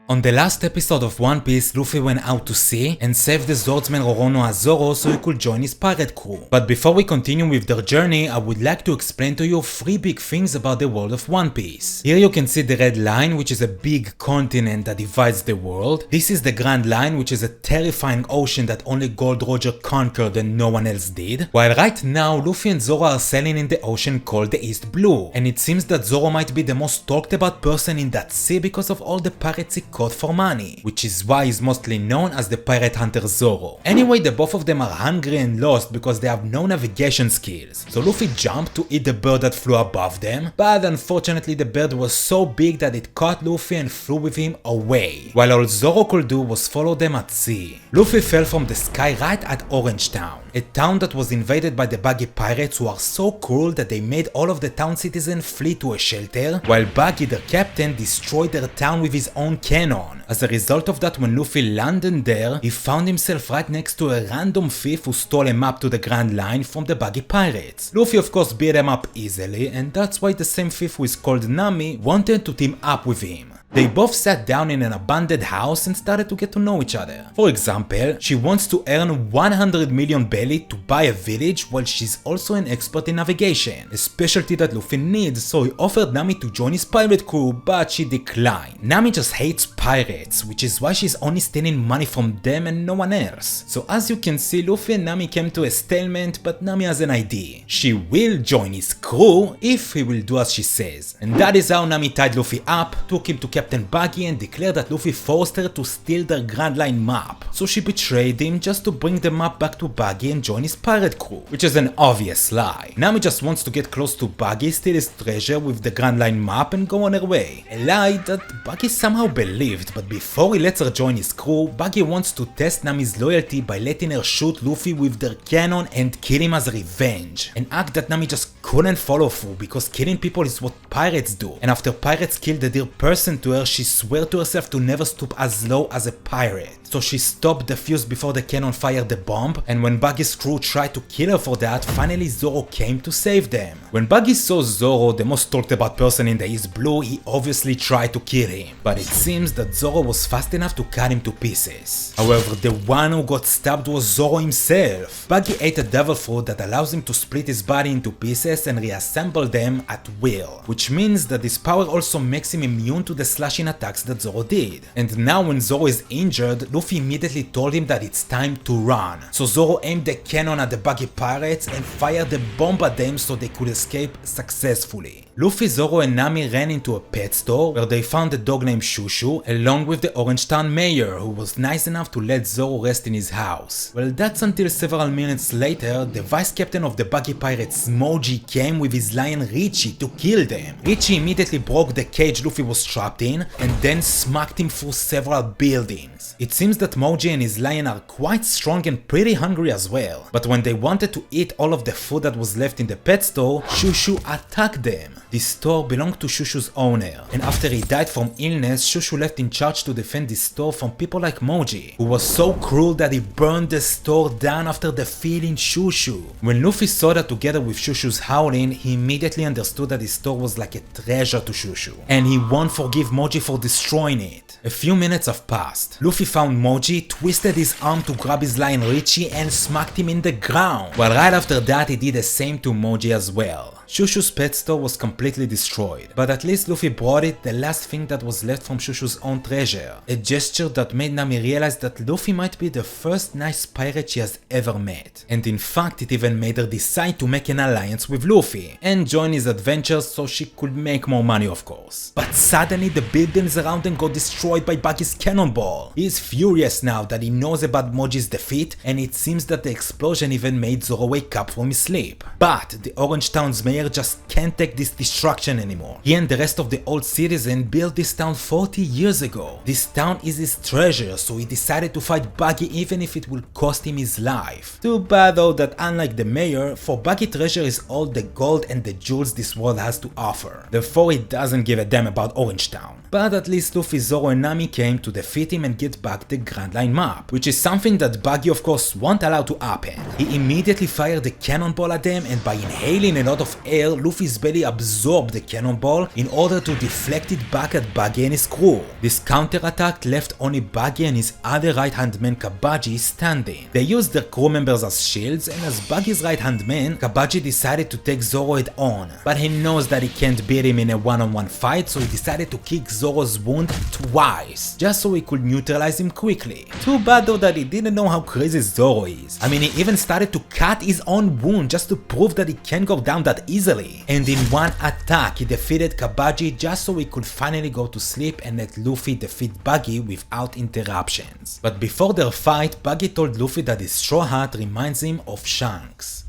On the last episode of One Piece, Luffy went out to sea and saved the swordsman Roronoa Zoro so he could join his pirate crew. But before we continue with their journey, I would like to explain to you 3 big things about the world of One Piece. Here you can see the red line, which is a big continent that divides the world. This is the Grand Line, which is a terrifying ocean that only Gold Roger conquered and no one else did. While right now, Luffy and Zoro are sailing in the ocean called the East Blue. And it seems that Zoro might be the most talked about person in that sea because of all the pirates he caught for money, which is why he's mostly known as the pirate hunter Zoro. Anyway, the both of them are hungry and lost because they have no navigation skills, so Luffy jumped to eat the bird that flew above them, but unfortunately the bird was so big that it caught Luffy and flew with him away, while all Zoro could do was follow them at sea. Luffy fell from the sky right at Orange Town, a town that was invaded by the Buggy pirates who are so cruel that they made all of the town citizens flee to a shelter, while Buggy, their captain, destroyed their town with his own cannon. As a result of that, when Luffy landed there, he found himself right next to a random thief who stole a map to the Grand Line from the Buggy pirates. Luffy of course beat them up easily, and that's why the same thief who is called Nami wanted to team up with him. They both sat down in an abandoned house and started to get to know each other. For example, she wants to earn 100 million belly to buy a village, while she's also an expert in navigation, a specialty that Luffy needs, so he offered Nami to join his pirate crew, but she declined. Nami just hates pirates, which is why she's only stealing money from them and no one else. So as you can see, Luffy and Nami came to a stalemate, but Nami has an idea. She will join his crew if he will do as she says. And that is how Nami tied Luffy up, took him to Captain Buggy and declared that Luffy forced her to steal their Grand Line map. So she betrayed him just to bring the map back to Buggy and join his pirate crew, which is an obvious lie. Nami just wants to get close to Buggy, steal his treasure with the Grand Line map and go on her way. A lie that Buggy somehow believed, but before he lets her join his crew, Buggy wants to test Nami's loyalty by letting her shoot Luffy with their cannon and kill him as revenge. An act that Nami just couldn't follow through because killing people is what pirates do, and after pirates killed a dear person to her, she swore to herself to never stoop as low as a pirate. So she stopped the fuse before the cannon fired the bomb, and when Buggy's crew tried to kill her for that, finally Zoro came to save them. When Buggy saw Zoro, the most talked about person in the East Blue, he obviously tried to kill him, but it seems that Zoro was fast enough to cut him to pieces. However, the one who got stabbed was Zoro himself. Buggy ate a devil fruit that allows him to split his body into pieces and reassemble them at will, which means that this power also makes him immune to the slashing attacks that Zoro did. And now when Zoro is injured, Luffy immediately told him that it's time to run. So Zoro aimed the cannon at the Buggy pirates and fired the bomb at them so they could escape successfully. Luffy, Zoro and Nami ran into a pet store where they found a dog named Shushu along with the Orange Town mayor, who was nice enough to let Zoro rest in his house. Well, that's until several minutes later, the vice captain of the Buggy pirates Moji came with his lion Richie to kill them. Richie immediately broke the cage Luffy was trapped in and then smacked him through several buildings. It seems that Moji and his lion are quite strong and pretty hungry as well, but when they wanted to eat all of the food that was left in the pet store, Shushu attacked them. This store belonged to Shushu's owner, and after he died from illness, Shushu left in charge to defend this store from people like Moji, who was so cruel that he burned the store down after defeating Shushu. When Luffy saw that together with Shushu's howling, he immediately understood that his store was like a treasure to Shushu, and he won't forgive Moji for destroying it. A few minutes have passed. Luffy found Moji, twisted his arm to grab his lion Richie and smacked him in the ground, while right after that he did the same to Moji as well. Shushu's pet store was completely destroyed, but at least Luffy brought it the last thing that was left from Shushu's own treasure, a gesture that made Nami realize that Luffy might be the first nice pirate she has ever met, and in fact it even made her decide to make an alliance with Luffy and join his adventures so she could make more money, of course. But suddenly the buildings around them got destroyed by Buggy's cannonball. He is furious now that he knows about Moji's defeat, and it seems that the explosion even made Zoro wake up from his sleep. But the Orange Town's mayor just can't take this destruction anymore. He and the rest of the old citizens built this town 40 years ago. This town is his treasure, so he decided to fight Buggy even if it will cost him his life. Too bad though that unlike the mayor, for Buggy treasure is all the gold and the jewels this world has to offer. Therefore he doesn't give a damn about Orange Town. But at least Luffy, Zoro and Nami came to defeat him and get back the Grand Line map, which is something that Buggy of course won't allow to happen. He immediately fired the cannonball at them, and by inhaling a lot of air, Luffy's belly absorbed the cannonball in order to deflect it back at Buggy and his crew. This counterattack left only Buggy and his other right-hand man Kabaji standing. They used their crew members as shields, and as Buggy's right-hand man, Kabaji decided to take Zoro head on, but he knows that he can't beat him in a one-on-one fight, so he decided to kick Zoro's wound twice, just so he could neutralize him quickly. Too bad though that he didn't know how crazy Zoro is. I mean, he even started to cut his own wound just to prove that he can go down that easily. And in one attack, he defeated Kabaji just so he could finally go to sleep and let Luffy defeat Buggy without interruptions. But before their fight, Buggy told Luffy that his straw hat reminds him of Shanks.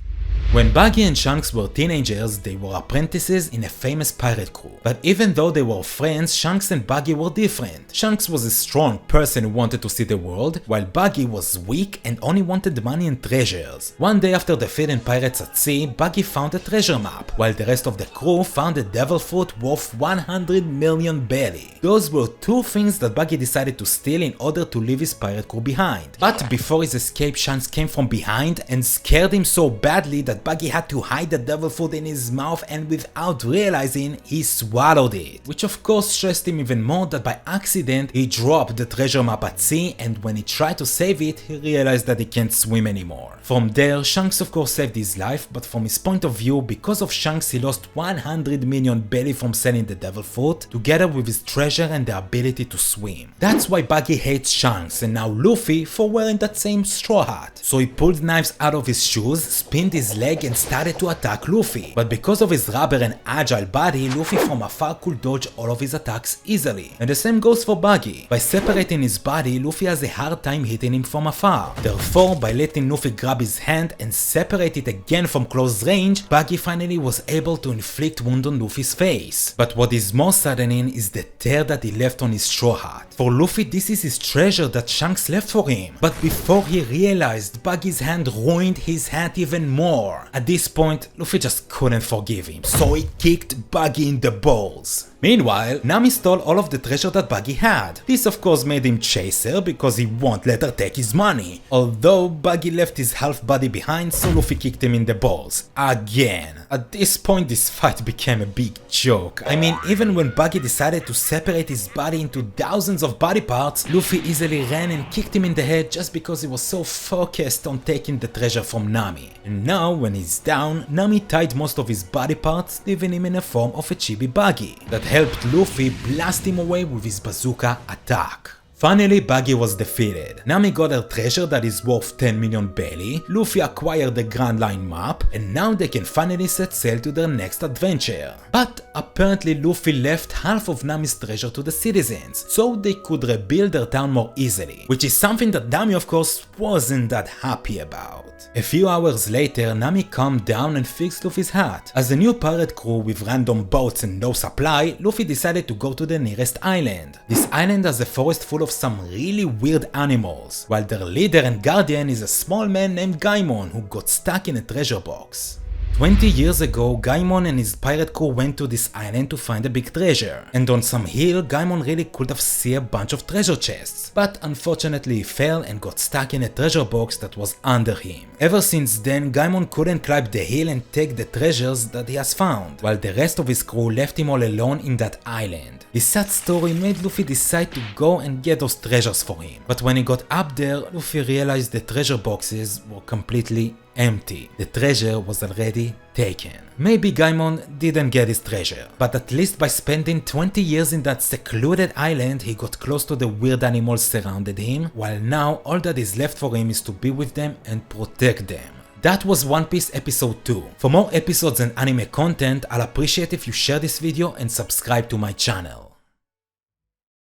When Buggy and Shanks were teenagers, they were apprentices in a famous pirate crew. But even though they were friends, Shanks and Buggy were different. Shanks was a strong person who wanted to see the world, while Buggy was weak and only wanted money and treasures. One day after defeating pirates at sea, Buggy found a treasure map, while the rest of the crew found a devil fruit worth 100 million belly. Those were two things that Buggy decided to steal in order to leave his pirate crew behind. But before his escape, Shanks came from behind and scared him so badly that Buggy had to hide the devil fruit in his mouth, and without realizing, he swallowed it. Which of course stressed him even more that by accident he dropped the treasure map at sea, and when he tried to save it, he realized that he can't swim anymore. From there, Shanks of course saved his life, but from his point of view, because of Shanks he lost 100 million belly from selling the devil fruit, together with his treasure and the ability to swim. That's why Buggy hates Shanks and now Luffy for wearing that same straw hat. So he pulled knives out of his shoes, spinned his leg and started to attack Luffy. But because of his rubber and agile body, Luffy from afar could dodge all of his attacks easily. And the same goes for Buggy. By separating his body, Luffy has a hard time hitting him from afar. Therefore, by letting Luffy grab his hand and separate it again from close range, Buggy finally was able to inflict wound on Luffy's face. But what is more saddening is the tear that he left on his straw hat. For Luffy, this is his treasure that Shanks left for him. But before he realized, Buggy's hand ruined his hat even more. At this point, Luffy just couldn't forgive him, so he kicked Buggy in the balls. Meanwhile, Nami stole all of the treasure that Buggy had. This of course made him chase her because he won't let her take his money. Although Buggy left his half body behind, so Luffy kicked him in the balls. Again. At this point this fight became a big joke. I mean, even when Buggy decided to separate his body into thousands of body parts, Luffy easily ran and kicked him in the head just because he was so focused on taking the treasure from Nami. And now when he's down, Nami tied most of his body parts, leaving him in a form of a chibi Buggy that helped Luffy blast him away with his bazooka attack. Finally, Buggy was defeated. Nami got her treasure that is worth 10 million belly, Luffy acquired the Grand Line map, and now they can finally set sail to their next adventure. But apparently Luffy left half of Nami's treasure to the citizens, so they could rebuild their town more easily, which is something that Nami of course wasn't that happy about. A few hours later, Nami calmed down and fixed Luffy's hat. As a new pirate crew with random boats and no supply, Luffy decided to go to the nearest island. This island has a forest full of some really weird animals, while their leader and guardian is a small man named Gaimon who got stuck in a treasure box. 20 years ago, Gaimon and his pirate crew went to this island to find a big treasure, and on some hill, Gaimon really could have seen a bunch of treasure chests, but unfortunately he fell and got stuck in a treasure box that was under him. Ever since then, Gaimon couldn't climb the hill and take the treasures that he has found, while the rest of his crew left him all alone in that island. This sad story made Luffy decide to go and get those treasures for him, but when he got up there, Luffy realized the treasure boxes were completely empty. The treasure was already taken. Maybe Gaimon didn't get his treasure, but at least by spending 20 years in that secluded island, he got close to the weird animals surrounded him, while now all that is left for him is to be with them and protect them. That was One Piece episode 2. For more episodes and anime content, I'll appreciate if you share this video and subscribe to my channel.